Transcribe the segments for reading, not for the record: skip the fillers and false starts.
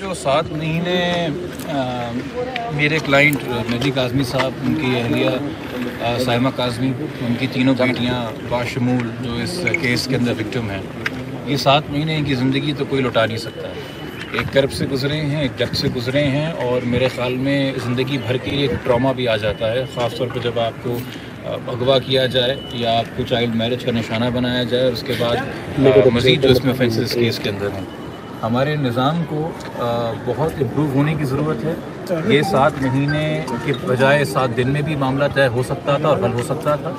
جو 7 مہینے میرے کلائنٹ مہدی کاظمی صاحب، ان کی اہلیہ سائمہ کاظمی، ان کی تینوں بیٹیاں باشمول جو اس کیس کے اندر وکٹم ہیں، یہ 7 مہینے کی زندگی تو کوئی لوٹا نہیں سکتا ہے۔ ایک کرب سے گزرے ہیں، ایک ڈپ سے گزرے ہیں، اور میرے خیال میں زندگی بھر کے لیے ایک ٹراما بھی آ جاتا ہے، خاص طور پہ جب آپ کو اغوا کیا جائے یا آپ کو چائلڈ میرج کا نشانہ بنایا جائے، اور اس کے بعد مزید جو اس میں offences اس کیس کے اندر ہیں۔ ہمارے نظام کو بہت امپروو ہونے کی ضرورت ہے۔ یہ 7 مہینے کے بجائے 7 دن میں بھی معاملہ طے ہو سکتا تھا اور حل ہو سکتا تھا۔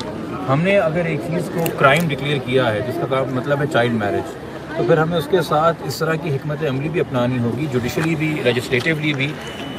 ہم نے اگر ایک چیز کو کرائم ڈکلیئر کیا ہے، جس کا مطلب ہے چائلڈ میرج، تو پھر ہمیں اس کے ساتھ اس طرح کی حکمت عملی بھی اپنانی ہوگی، جوڈیشلی بھی، لیجسلیٹیولی بھی،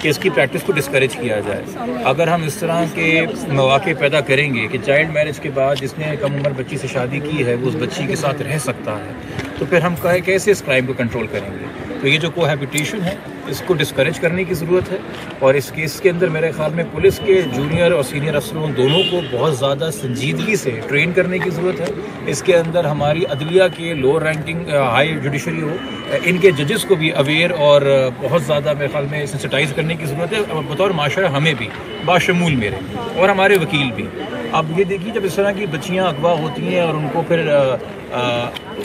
کہ اس کی پریکٹس کو ڈسکریج کیا جائے۔ اگر ہم اس طرح کے مواقع پیدا کریں گے کہ چائلڈ میرج کے بعد جس نے کم عمر بچی سے شادی کی ہے وہ اس بچی کے ساتھ رہ سکتا ہے، تو پھر ہم کیسے اس کرائم کو کنٹرول کریں گے؟ تو یہ جو کوہیبیٹیشن ہے، اس کو ڈسکریج کرنے کی ضرورت ہے، اور اس کیس کے اندر میرے خیال میں پولیس کے جونیئر اور سینئر افسروں دونوں کو بہت زیادہ سنجیدگی سے ٹرین کرنے کی ضرورت ہے۔ اس کے اندر ہماری عدلیہ کے لوور رینکنگ ہائی جوڈیشری ہو، ان کے ججز کو بھی اویئر اور بہت زیادہ میرے خیال میں سینسٹائز کرنے کی ضرورت ہے، بطور معاشرہ ہمیں بھی، باشمول میرے اور ہمارے وکیل بھی۔ اب یہ دیکھیے، جب اس طرح کی بچیاں اغوا ہوتی ہیں اور ان کو پھر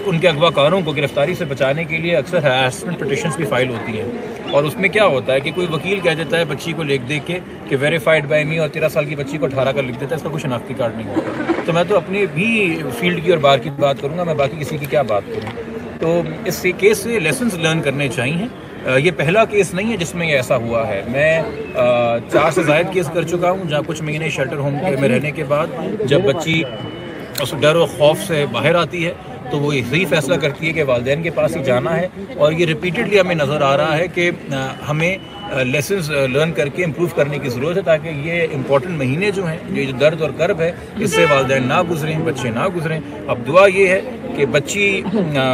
ان کے اغوا کاروں کو گرفتاری سے بچانے کے لیے اکثر ہراسمنٹ پٹیشنز بھی فائل ہوتی ہیں، اور اس میں کیا ہوتا ہے کہ کوئی وکیل کہہ دیتا ہے بچی کو دیکھ کے کہ ویریفائڈ بائی می، اور 13 سال کی بچی کو 18 کر لکھ دیتا ہے، اس کا کوئی شناختی کارڈ نہیں ہوتا۔ تو میں تو اپنے بھی فیلڈ کی اور بار کی بات کروں گا، میں باقی کسی کی کیا بات کروں۔ تو اس کیس سے لیسنز لرن کرنے چاہیے۔ یہ پہلا کیس نہیں ہے جس میں یہ ایسا ہوا ہے۔ میں 4 سے زائد کیس کر چکا ہوں، جہاں کچھ مہینے شیلٹر ہوم میں رہنے کے بعد جب بچی اس ڈر و خوف سے باہر آتی ہے تو وہ یہی فیصلہ کرتی ہے کہ والدین کے پاس ہی جانا ہے، اور یہ ریپیٹڈلی ہمیں نظر آ رہا ہے کہ ہمیں لیسنز لرن کر کے امپروو کرنے کی ضرورت ہے، تاکہ یہ امپورٹنٹ مہینے جو ہیں، یہ جو درد اور کرب ہے، اس سے والدین نہ گزریں، بچے نہ گزریں۔ اب دعا یہ ہے کہ بچی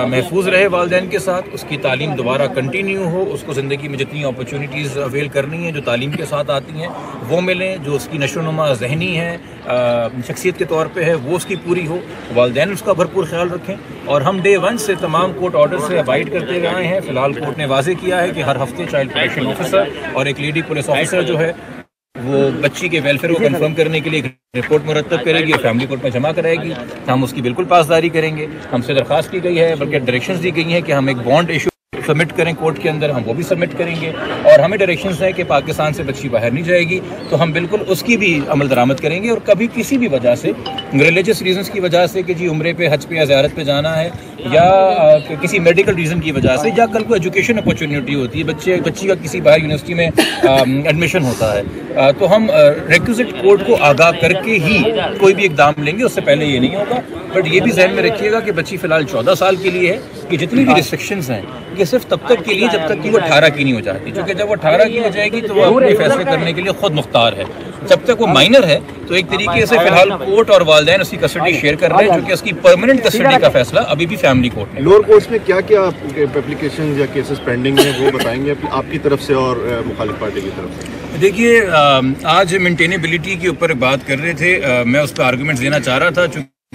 محفوظ رہے والدین کے ساتھ، اس کی تعلیم دوبارہ کنٹینیو ہو، اس کو زندگی میں جتنی اپرچونیٹیز اویل کرنی ہیں جو تعلیم کے ساتھ آتی ہیں وہ ملیں، جو اس کی نشو و نما ذہنی ہے، شخصیت کے طور پہ ہے، وہ اس کی پوری ہو، والدین اس کا بھرپور خیال رکھیں۔ اور ہم ڈے 1 سے تمام کورٹ آرڈر سے ابائڈ کرتے رہے ہیں۔ فی الحال کورٹ نے واضح کیا ہے کہ ہر ہفتے چائلڈ پروٹیکشن آفیسر اور ایک لیڈی پولیس آفیسر جو ہے وہ بچی کے ویلفیئر کو کنفرم کرنے کے لیے ایک رپورٹ مرتب کرے گی اور فیملی کورٹ میں جمع کرائے گی۔ ہم اس کی بالکل پاسداری کریں گے۔ ہم سے درخواست کی گئی ہے، بلکہ ڈائریکشنز دی گئی ہیں کہ ہم ایک بانڈ ایشو سبمٹ کریں کورٹ کے اندر، ہم وہ بھی سبمٹ کریں گے، اور ہمیں ڈائریکشنز ہیں کہ پاکستان سے بچی باہر نہیں جائے گی، تو ہم بالکل اس کی بھی عمل درآمد کریں گے۔ اور کبھی کسی بھی وجہ سے، ریلیجس ریزنز کی وجہ سے کہ جی عمرے پہ، حج پہ یا زیارت پہ جانا ہے، یا کسی میڈیکل ریزن کی وجہ سے، یا کل کو ایجوکیشن اپرچونیٹی ہوتی ہے، بچی کا کسی باہر یونیورسٹی میں ایڈمیشن ہوتا ہے، تو ہم ریکوزٹ کورٹ کو آگاہ کر کے ہی کوئی بھی اقدام لیں گے، اس سے پہلے یہ نہیں ہوگا۔ بٹ یہ بھی ذہن میں رکھیے گا کہ بچی فی الحال 14 سال کے لیے ہے، کہ جتنی بھی ریسٹرکشنز ہیں یہ صرف تب تک کے لیے جب تک کہ وہ 18 کی نہیں ہو جاتی، کیونکہ جب وہ 18 کی ہو جائے گی تو وہ اپنے فیصلے کرنے کے لیے خود مختار ہے۔ جب تک وہ مائنر ہے تو ایک طریقے سے فی الحال کورٹ اور والدین اس کی کسٹڈی شیئر کر رہے ہیں، چونکہ اس کی پرماننٹ کسٹڈی کا فیصلہ ابھی بھی فیملی کورٹ میں۔ لوور کورٹس میں کیا کیا اپلیکیشن یا کیسز پینڈنگ ہیں وہ بتائیں گے آپ کی طرف سے اور مخالف پارٹی کی طرف سے؟ دیکھیے، آج مینٹینیبلٹی کے اوپر بات کر رہے تھے، میں اس پہ آرگومنٹس دینا چاہ رہا تھا،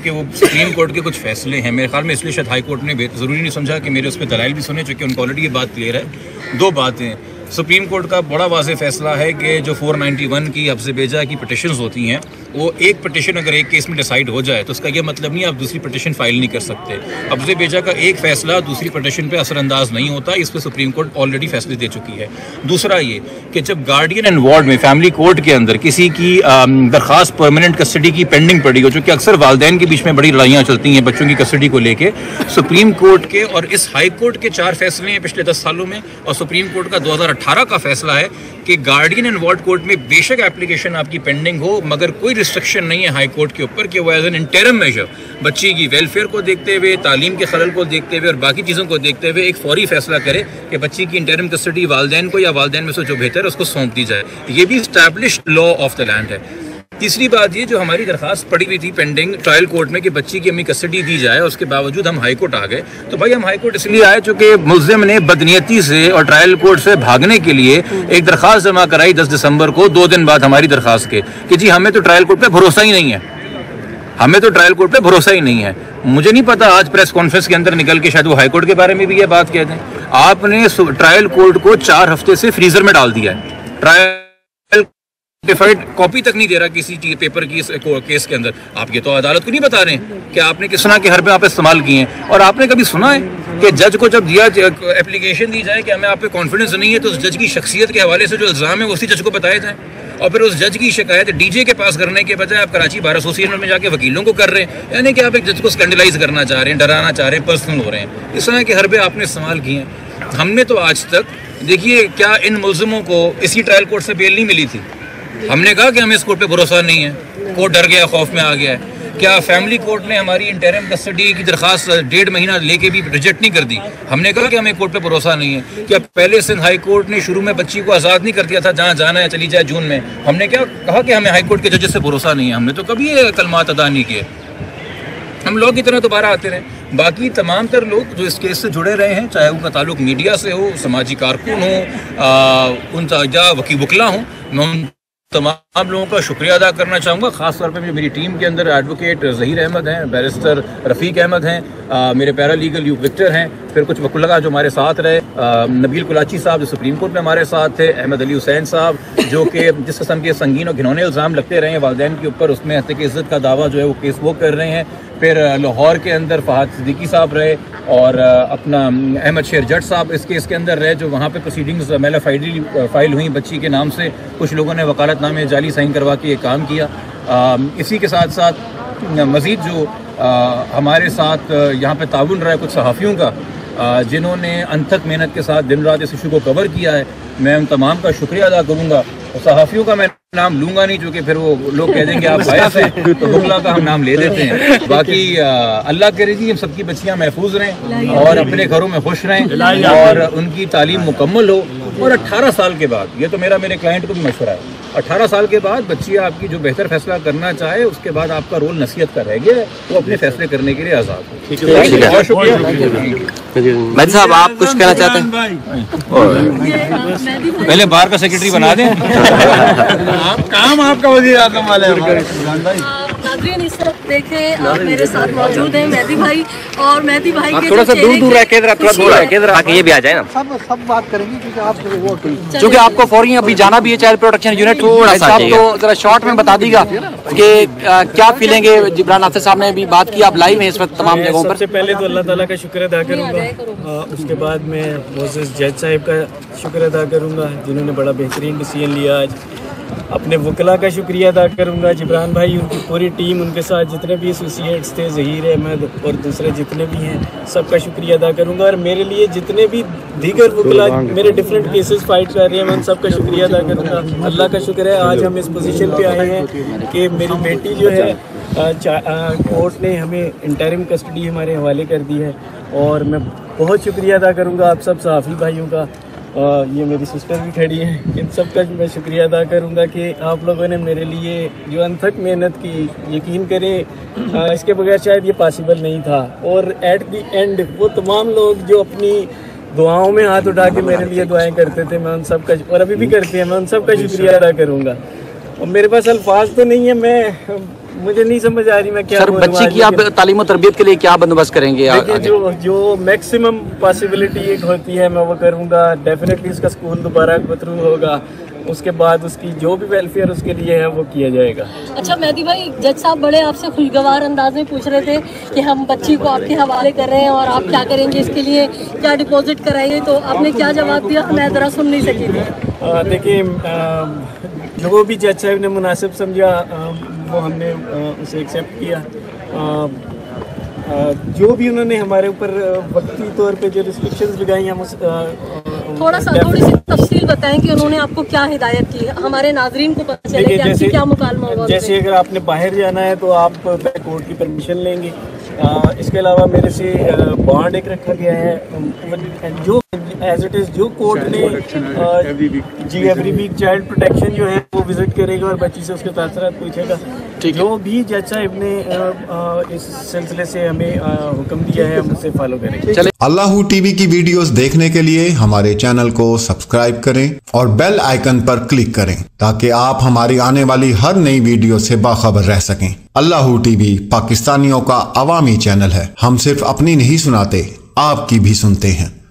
کہ وہ سپریم کورٹ کے کچھ فیصلے ہیں میرے خیال میں، اس لیے شاید ہائی کورٹ نے ضروری نہیں سمجھا کہ میرے اس پہ دلائل بھی سنے، چونکہ ان کو آلریڈی یہ بات کلیئر ہے۔ 2 باتیں، سپریم کورٹ کا بڑا واضح فیصلہ ہے کہ جو 491 کی حفظ بیجا کی پٹیشنز ہوتی ہیں، وہ ایک پٹیشن اگر ایک کیس میں ڈیسائیڈ ہو جائے تو اس کا یہ مطلب نہیں آپ دوسری پٹیشن فائل نہیں کر سکتے۔ حفظ بیجا کا ایک فیصلہ دوسری پٹیشن پہ اثر انداز نہیں ہوتا، اس پہ سپریم کورٹ آلریڈی فیصلے دے چکی ہے۔ دوسرا یہ کہ جب گارڈین اینڈ وارڈ میں فیملی کورٹ کے اندر کسی کی درخواست پرماننٹ کسٹڈی کی پینڈنگ پڑی ہو، جو کہ اکثر والدین کے بیچ میں بڑی لڑائیاں چلتی ہیں بچوں کی کسٹڈی کو لے کے، سپریم کورٹ کے اور اس ہائی کورٹ کے 4 فیصلے ہیں پچھلے 10 سالوں میں، اور سپریم کورٹ کا 2018 کا فیصلہ ہے کہ گارڈین اینڈ وارڈ کورٹ میں بے شک اپلیکیشن آپ کی پینڈنگ ہو، مگر کوئی ریسٹرکشن نہیں ہے ہائی کورٹ کے اوپر کہ وہ ایز این انٹرم میجر بچی کی ویلفیئر کو دیکھتے ہوئے، تعلیم کے خلل کو دیکھتے ہوئے اور باقی چیزوں کو دیکھتے ہوئے ایک فوری فیصلہ کرے کہ بچی کی انٹرم کسٹڈی والدین کو یا والدین میں سے جو بہتر ہے اس کو سونپ دی جائے۔ یہ بھی established law of the land ہے۔ تیسری بات یہ، جو ہماری درخواست پڑی ہوئی تھی پینڈنگ ٹرائل کورٹ میں کہ بچی کی امی کسٹڈی دی جائے، اس کے باوجود ہم ہائی کورٹ آ گئے، تو بھائی ہم ہائی کورٹ اس لیے آئے چونکہ ملزم نے بدنیتی سے اور ٹرائل کورٹ سے بھاگنے کے لیے ایک درخواست جمع کرائی 10 دسمبر کو، 2 دن بعد ہماری درخواست کے، کہ جی ہمیں تو ٹرائل کورٹ پہ بھروسہ ہی نہیں ہے، ہمیں تو ٹرائل کورٹ پہ بھروسہ ہی نہیں ہے۔ مجھے نہیں پتا، آج پریس کانفرنس کے اندر نکل کے شاید وہ ہائی کورٹ کے بارے میں بھی یہ بات کہہ دیں۔ آپ نے ٹرائل کورٹ کو 4 ہفتے سے فریزر میں ڈال دیا ہے. ٹرائل کاپی تک نہیں دے رہا کسی پیپر کی کیس کے اندر. آپ یہ تو عدالت کو نہیں بتا رہے ہیں کہ آپ نے کس طرح کے حربے آپ استعمال کیے ہیں. اور آپ نے کبھی سنا ہے کہ جج کو جب اپلیکیشن دی جائے کہ ہمیں آپ پہ کانفیڈنس نہیں ہے تو اس جج کی شخصیت کے حوالے سے جو الزام ہے اسی جج کو بتائے جائیں, اور پھر اس جج کی شکایت ڈی جے کے پاس کرنے کے بجائے آپ کراچی بار ایسوسیشن میں جا کے وکیلوں کو کر رہے ہیں. یعنی کہ آپ ایک جج کو اسکینڈلائز کرنا چاہ رہے ہیں, ڈرانا چاہ رہے ہیں, پرسنل ہو رہے ہیں. اس طرح کے حربے آپ نے استعمال کیے ہیں. ہم نے تو آج تک دیکھیے کیا ان ملزموں کو اسی ٹرائل کورٹ سے بیل نہیں ملی تھی. ہم نے کہا کہ ہمیں اس کورٹ پہ بھروسہ نہیں ہے, کورٹ ڈر گیا, خوف میں آ گیا ہے. کیا فیملی کورٹ نے ہماری انٹرم کسٹڈی کی درخواست 1.5 مہینہ لے کے بھی ریجیکٹ نہیں کر دی؟ ہم نے کہا کہ ہمیں کورٹ پہ بھروسہ نہیں ہے. کیا پہلے سندھ ہائی کورٹ نے شروع میں بچی کو آزاد نہیں کر دیا تھا, جہاں جانا ہے چلی جائے جون میں؟ ہم نے کیا کہا کہ ہمیں ہائی کورٹ کے ججز سے بھروسہ نہیں ہے؟ ہم نے تو کبھی یہ کلمات ادا نہیں کیے. ہم لوگ کی طرح دوبارہ آتے رہے. باقی تمام تر لوگ جو اس کیس سے جڑے رہے ہیں, چاہے ان کا تعلق میڈیا سے ہو, سماجی کارکن ہوں, ان یا وکلا ہوں, میں ان تمام لوگوں کا شکریہ ادا کرنا چاہوں گا. خاص طور پہ میری ٹیم کے اندر ایڈوکیٹ ظہیر احمد ہیں, بیرسٹر رفیق احمد ہیں, میرے پیرا لیگل یوگ وکٹر ہیں, پھر کچھ وکلاء جو ہمارے ساتھ رہے, نبیل کلاچی صاحب جو سپریم کورٹ میں ہمارے ساتھ تھے, احمد علی حسین صاحب جو کہ جس قسم کے سنگین اور گھنونے الزام لگتے رہے ہیں والدین کے اوپر, اس میں حقیق عزت کا دعویٰ جو ہے وہ کیس وہ کر رہے ہیں. پھر لاہور کے اندر فہد صدیقی صاحب رہے, اور اپنا احمد شیر جٹ صاحب اس کیس کے اندر رہے, جو وہاں پہ پروسیڈنگز میلا فائل ہوئیں بچی کے نام سے. کچھ لوگوں نے وکالت نامے جعلی سائن کروا کے یہ کام کیا. اسی کے ساتھ ساتھ مزید جو ہمارے ساتھ یہاں پہ تعاون رہا ہے کچھ صحافیوں کا, جنہوں نے انتھک محنت کے ساتھ دن رات اس ایشو کو کور کیا ہے, میں ان تمام کا شکریہ ادا کروں گا. صحافیوں کا میں نام لوں گا نہیں, چونکہ پھر وہ لوگ کہہ دیں گے آپ باعث ہیں, تو وکلا کا ہم نام لے دیتے ہیں. باقی اللہ کرے جی ہم سب کی بچیاں محفوظ رہیں اور اپنے گھروں میں خوش رہیں اور ان کی تعلیم مکمل ہو. اور 18 سال کے بعد, یہ تو میرے کلائنٹ کو بھی مشورہ ہے, 18 سال کے بعد بچی آپ کی جو بہتر فیصلہ کرنا چاہے, اس کے بعد آپ کا رول نصیحت کا رہ گیا, وہ اپنے فیصلے کرنے کے لیے آزاد ہو. بہت شکریہ. مہدی صاحب آپ کچھ کہنا چاہتے ہیں؟ پہلے بار کا سیکرٹری بنا دیں. کام آپ کا وزیر اعظم والے. ناظرین اس طرف دیکھیں, میرے ساتھ موجود ہیں مہدی بھائی, اور مہدی بھائی کے تھوڑا سا دور رہ کے تھوڑا یہ بھی آ جائے نا. سب بات کریں گے کیونکہ آپ وہ چونکہ آپ کو فوری ابھی جانا بھی ہے چائلڈ پروٹیکشن یونٹ, صاحب تو ذرا شارٹ میں بتا دیجیے گا کہ کیا فیلنگ ہے. جبران ناصر صاحب نے بھی بات کی, آپ لائیو ہیں اس وقت تمام جگہوں پر. سب سے پہلے تو اللہ تعالیٰ کا شکر ادا کروں گا, اس کے بعد میں معزز جج صاحب کا شکر ادا کروں گا جنہوں نے بڑا بہترین ڈیسیژن لیا آج. اپنے وکلا کا شکریہ ادا کروں گا, جبران بھائی, ان کی پوری ٹیم, ان کے ساتھ جتنے بھی ایسوسیٹس تھے, ظہیر احمد اور دوسرے جتنے بھی ہیں, سب کا شکریہ ادا کروں گا. اور میرے لیے جتنے بھی دیگر وکلا میرے ڈفرینٹ کیسز فائٹ کر رہے ہیں, میں ان سب کا شکریہ ادا کروں گا. اللہ کا شکر ہے آج ہم اس پوزیشن پہ آئے ہیں کہ میری بیٹی جو ہے کورٹ نے ہمیں انٹرم کسٹڈی ہمارے حوالے کر دی ہے. اور میں بہت شکریہ ادا کروں گا آپ سب صحافی بھائیوں کا, یہ میری سسٹر بھی کھڑی ہیں, ان سب کا میں شکریہ ادا کروں گا کہ آپ لوگوں نے میرے لیے جو انتھک محنت کی, یقین کریں اس کے بغیر شاید یہ پاسبل نہیں تھا. اور ایٹ دی اینڈ وہ تمام لوگ جو اپنی دعاؤں میں ہاتھ اٹھا کے میرے لیے دعائیں کرتے تھے, میں ان سب کا, اور ابھی بھی کرتے ہیں, میں ان سب کا شکریہ ادا کروں گا. اور میرے پاس الفاظ تو نہیں ہے, مجھے نہیں سمجھ آ رہی میں کیا. سر بچی کی آپ تعلیم و تربیت کے لیے کیا بندوبست کریں گے؟ جو میکسیمم پاسبلٹی ایک ہوتی ہے میں وہ کروں گا. ڈیفینیٹلی اس کا اسکول دوبارہ تھرو ہوگا, اس کے بعد اس کی جو بھی ویلفیئر اس کے لیے ہے وہ کیا جائے گا. اچھا مہدی بھائی, جج صاحب بڑے آپ سے خوشگوار انداز میں پوچھ رہے تھے کہ ہم بچی کو آپ کے حوالے کر رہے ہیں اور آپ کیا کریں گے اس کے لیے, کیا ڈپازٹ کرائیے, تو آپ نے کیا جواب دیا میں ذرا سن نہیں سکی تھی. دیکھیے جو بھی جج صاحب نے مناسب سمجھا وہ ہم نے اسے ایکسیپٹ کیا. جو بھی انہوں نے ہمارے اوپر وقتی طور پہ جو ریسٹرکشنز لگائی ہم تھوڑی سی تفصیل بتائیں کہ انہوں نے آپ کو کیا ہدایت کی, ہمارے ناظرین کو پتہ چلے کہ آپ کی کیا مکالمہ ہوگا. جیسے اگر آپ نے باہر جانا ہے تو آپ کورٹ کی پرمیشن لیں گے. اس کے علاوہ میرے سے بانڈ ایک رکھا گیا ہے جو ایز اٹ از جو کورٹ نے ایوری ویک چائلڈ پروٹیکشن جو ہے وہ وزٹ کرے گا اور بچی سے اس کے تاثرات پوچھے گا. جو بھی جج صاحب نے اس سلسلے سے ہمیں حکم دیا ہے ہم اسے فالو کریں گے. اللہ ٹی وی کی ویڈیوز دیکھنے کے لیے ہمارے چینل کو سبسکرائب کریں اور بیل آئیکن پر کلک کریں تاکہ آپ ہماری آنے والی ہر نئی ویڈیو سے باخبر رہ سکیں. اللہ ٹی وی پاکستانیوں کا عوامی چینل ہے. ہم صرف اپنی نہیں سناتے, آپ کی بھی سنتے ہیں.